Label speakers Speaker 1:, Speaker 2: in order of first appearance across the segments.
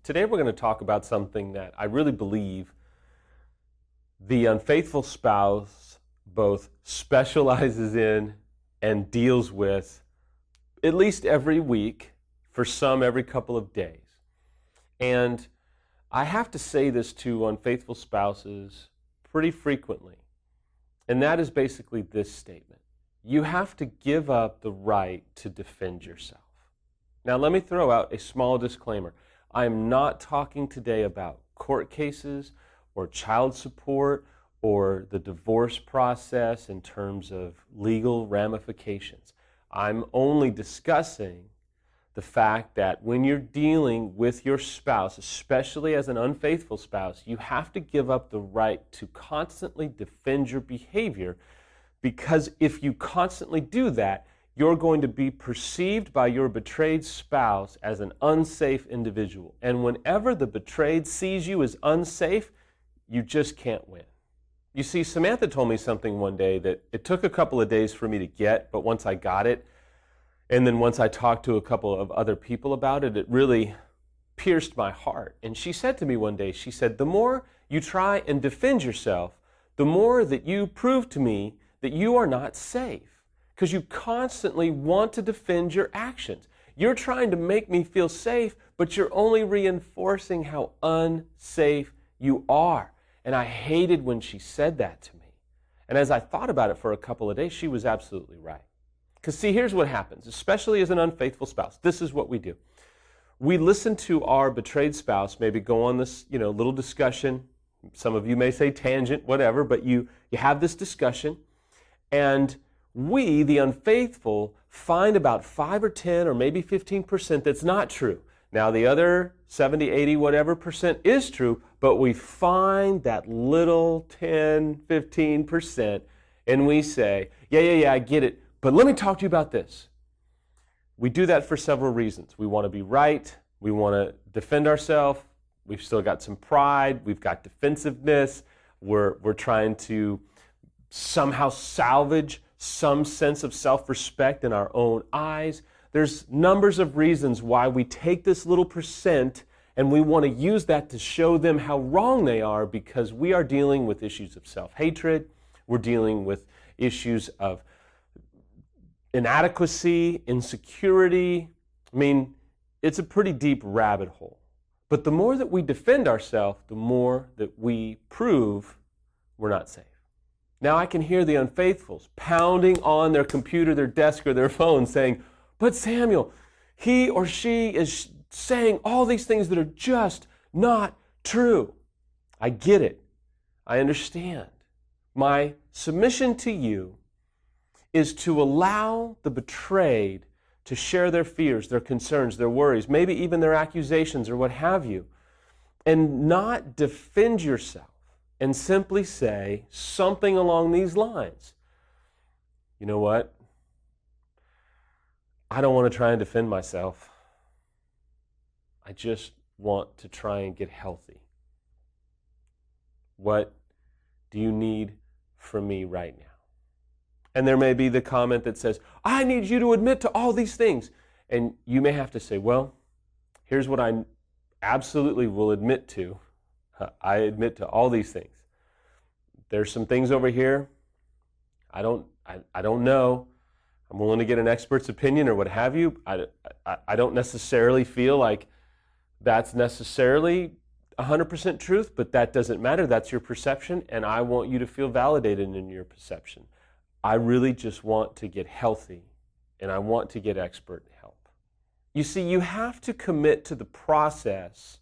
Speaker 1: Today we're going to talk about something that I really believe the unfaithful spouse both specializes in and deals with at least every week, for some every couple of days. And I have to say this to unfaithful spouses pretty frequently, and that is basically this statement: you have to give up the right to defend yourself. Now let me throw out a small disclaimer. I am not talking today about court cases or child support or the divorce process in terms of legal ramifications. I'm only discussing the fact that when you're dealing with your spouse, especially as an unfaithful spouse, you have to give up the right to constantly defend your behavior, because if you constantly do that, you're going to be perceived by your betrayed spouse as an unsafe individual. And whenever the betrayed sees you as unsafe, you just can't win. You see, Samantha told me something one day that it took a couple of days for me to get, but once I got it, and then once I talked to a couple of other people about it, it really pierced my heart. And she said to me one day, she said, the more you try and defend yourself, the more that you prove to me that you are not safe. Because you constantly want to defend your actions. You're trying to make me feel safe, but you're only reinforcing how unsafe you are. And I hated when she said that to me. And as I thought about it for a couple of days, she was absolutely right. Because see, here's what happens, especially as an unfaithful spouse. This is what we do. We listen to our betrayed spouse maybe go on this, little discussion. Some of you may say tangent, whatever, but you have this discussion, and we, the unfaithful, find about 5 or 10 or maybe 15% that's not true. Now the other 70, 80, whatever percent is true, but we find that little 10, 15%, and we say, yeah, I get it, but let me talk to you about this. We do that for several reasons. We want to be right. We want to defend ourselves. We've still got some pride. We've got defensiveness. We're trying to somehow salvage some sense of self-respect in our own eyes. There's numbers of reasons why we take this little percent and we want to use that to show them how wrong they are, because we are dealing with issues of self-hatred. We're dealing with issues of inadequacy, insecurity. I mean, it's a pretty deep rabbit hole. But the more that we defend ourselves, the more that we prove we're not safe. Now I can hear the unfaithfuls pounding on their computer, their desk, or their phone saying, but Samuel, he or she is saying all these things that are just not true. I get it. I understand. My submission to you is to allow the betrayed to share their fears, their concerns, their worries, maybe even their accusations or what have you, and not defend yourself. And simply say something along these lines. You know what? I don't want to try and defend myself. I just want to try and get healthy. What do you need from me right now? And there may be the comment that says, I need you to admit to all these things. And you may have to say, well, here's what I absolutely will admit to. I admit to all these things. There's some things over here I don't know. I'm willing to get an expert's opinion or what have you. I don't necessarily feel like that's necessarily 100% truth, but that doesn't matter. That's your perception, and I want you to feel validated in your perception. I really just want to get healthy, and I want to get expert help. You see, you have to commit to the process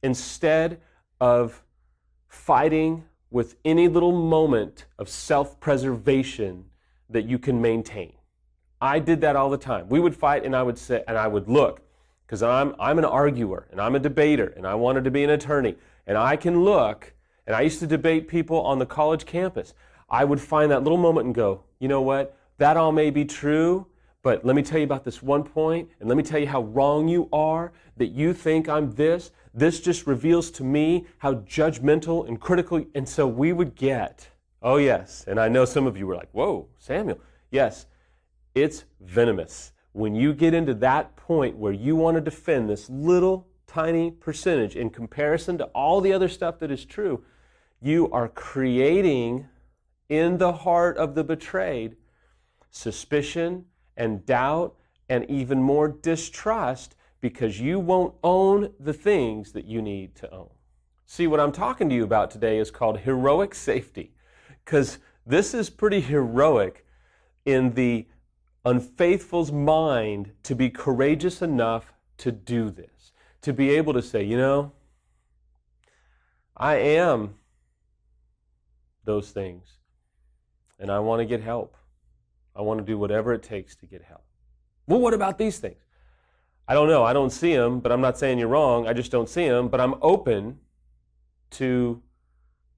Speaker 1: instead of fighting with any little moment of self-preservation that you can maintain. I did that all the time. We would fight, and I would say, and I would look, because I'm an arguer, and I'm a debater, and I wanted to be an attorney, and I can look, and I used to debate people on the college campus. I would find that little moment and go, you know what, that all may be true, but let me tell you about this one point, and let me tell you how wrong you are, that you think I'm this. This just reveals to me how judgmental and critical, and so we would get, oh yes, and I know some of you were like, whoa, Samuel, yes, It's venomous. When you get into that point where you want to defend this little tiny percentage in comparison to all the other stuff that is true, you are creating in the heart of the betrayed suspicion and doubt and even more distrust because you won't own the things that you need to own. See, what I'm talking to you about today is called heroic safety, because this is pretty heroic in the unfaithful's mind to be courageous enough to do this, to be able to say, I am those things, and I want to get help. I want to do whatever it takes to get help. Well, what about these things? I don't know. I don't see them, but I'm not saying you're wrong. I just don't see them, but I'm open to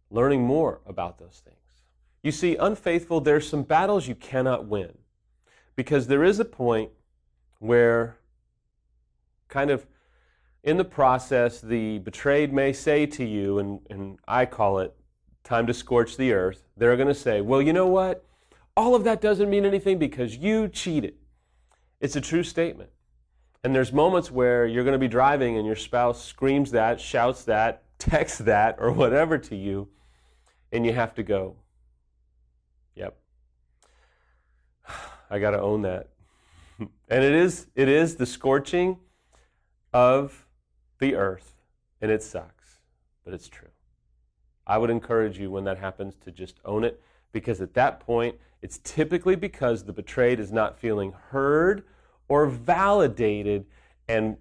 Speaker 1: learning more about those things. You see, unfaithful, there's some battles you cannot win, because there is a point where kind of in the process, the betrayed may say to you, and I call it time to scorch the earth. They're going to say, well, you know what? All of that doesn't mean anything because you cheated. It's a true statement. And there's moments where you're going to be driving and your spouse screams that, shouts that, texts that, or whatever to you, and you have to go, yep, I got to own that. And it is the scorching of the earth, and it sucks, but it's true. I would encourage you when that happens to just own it, because at that point, it's typically because the betrayed is not feeling heard or validated. And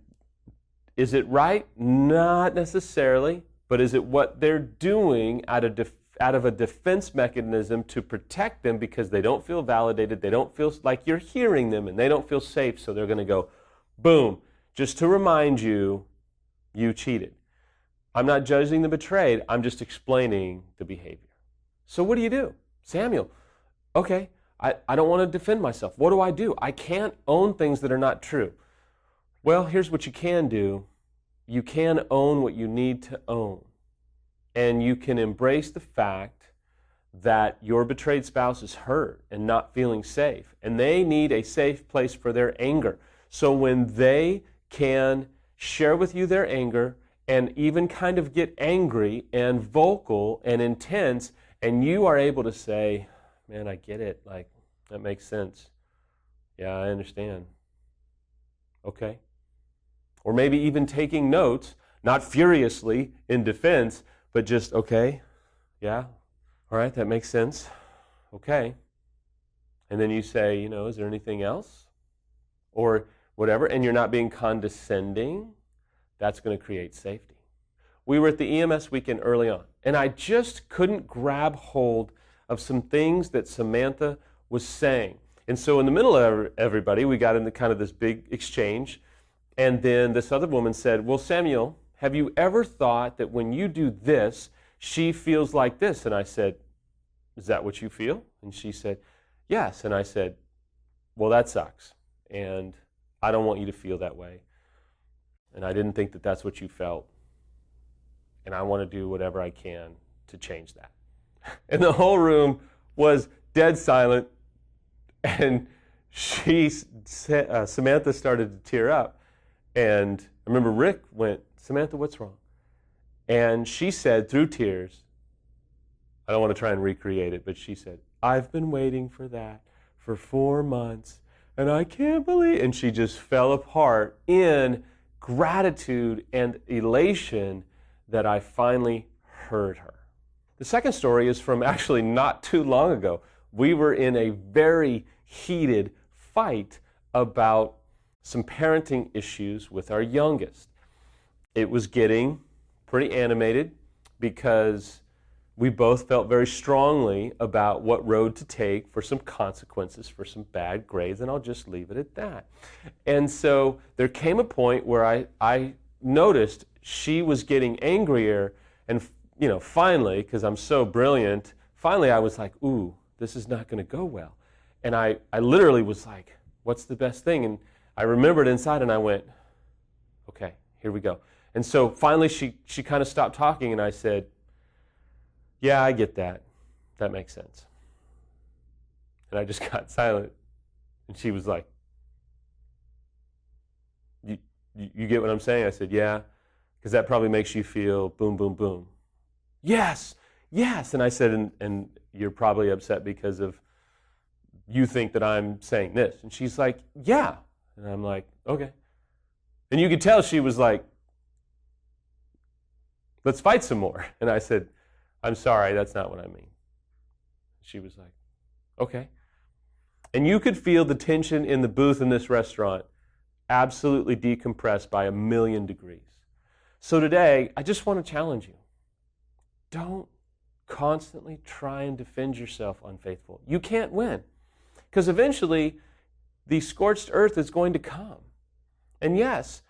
Speaker 1: is it right? Not necessarily, but is it what they're doing out of a defense mechanism to protect them because they don't feel validated, they don't feel like you're hearing them, and they don't feel safe, so they're going to go, boom, just to remind you, you cheated. I'm not judging the betrayed, I'm just explaining the behavior. So what do? Samuel, okay, I don't want to defend myself. What do? I can't own things that are not true. Well, here's what you can do. You can own what you need to own. And you can embrace the fact that your betrayed spouse is hurt and not feeling safe. And they need a safe place for their anger. So when they can share with you their anger and even kind of get angry and vocal and intense, and you are able to say, man, I get it. Like, that makes sense. Yeah, I understand. Okay. Or maybe even taking notes, not furiously in defense, but just, okay, yeah, all right, that makes sense. Okay. And then you say, is there anything else? Or whatever, and you're not being condescending. That's going to create safety. We were at the EMS weekend early on, and I just couldn't grab hold of some things that Samantha was saying. And so in the middle of everybody, we got into kind of this big exchange, and then this other woman said, well, Samuel, have you ever thought that when you do this, she feels like this? And I said, is that what you feel? And she said, yes. And I said, well, that sucks, and I don't want you to feel that way. And I didn't think that that's what you felt. And I want to do whatever I can to change that. And the whole room was dead silent. And Samantha started to tear up. And I remember Rick went, Samantha, what's wrong? And she said through tears, I don't want to try and recreate it, but she said, I've been waiting for that for 4 months. And I can't believe, and she just fell apart in gratitude and elation that I finally heard her. The second story is from actually not too long ago. We were in a very heated fight about some parenting issues with our youngest. It was getting pretty animated because we both felt very strongly about what road to take for some consequences, for some bad grades, and I'll just leave it at that. And so there came a point where I noticed she was getting angrier, and finally, because I'm so brilliant, finally I was like, ooh, this is not going to go well. And I literally was like, what's the best thing? And I remembered inside, and I went, okay, here we go. And so finally she kind of stopped talking, and I said, yeah, I get that. That makes sense. And I just got silent. And she was like, you get what I'm saying? I said, yeah, because that probably makes you feel boom, boom, boom. Yes, yes. And I said, and you're probably upset because of you think that I'm saying this. And she's like, yeah. And I'm like, okay. And you could tell she was like, let's fight some more. And I said, I'm sorry, that's not what I mean. She was like, okay. And you could feel the tension in the booth in this restaurant absolutely decompressed by 1,000,000 degrees. So today, I just want to challenge you. Don't constantly try and defend yourself, unfaithful. You can't win. Because eventually, the scorched earth is going to come. And yes,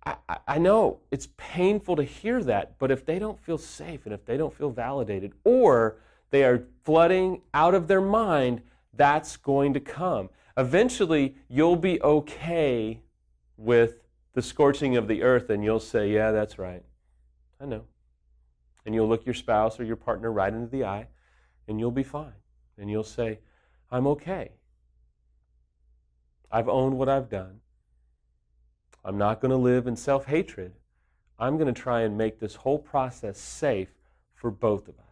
Speaker 1: I know it's painful to hear that, but if they don't feel safe and if they don't feel validated, or they are flooding out of their mind, that's going to come. Eventually, you'll be okay with the scorching of the earth, and you'll say, yeah, that's right. I know. And you'll look your spouse or your partner right into the eye, and you'll be fine. And you'll say, I'm okay. I've owned what I've done. I'm not going to live in self-hatred. I'm going to try and make this whole process safe for both of us.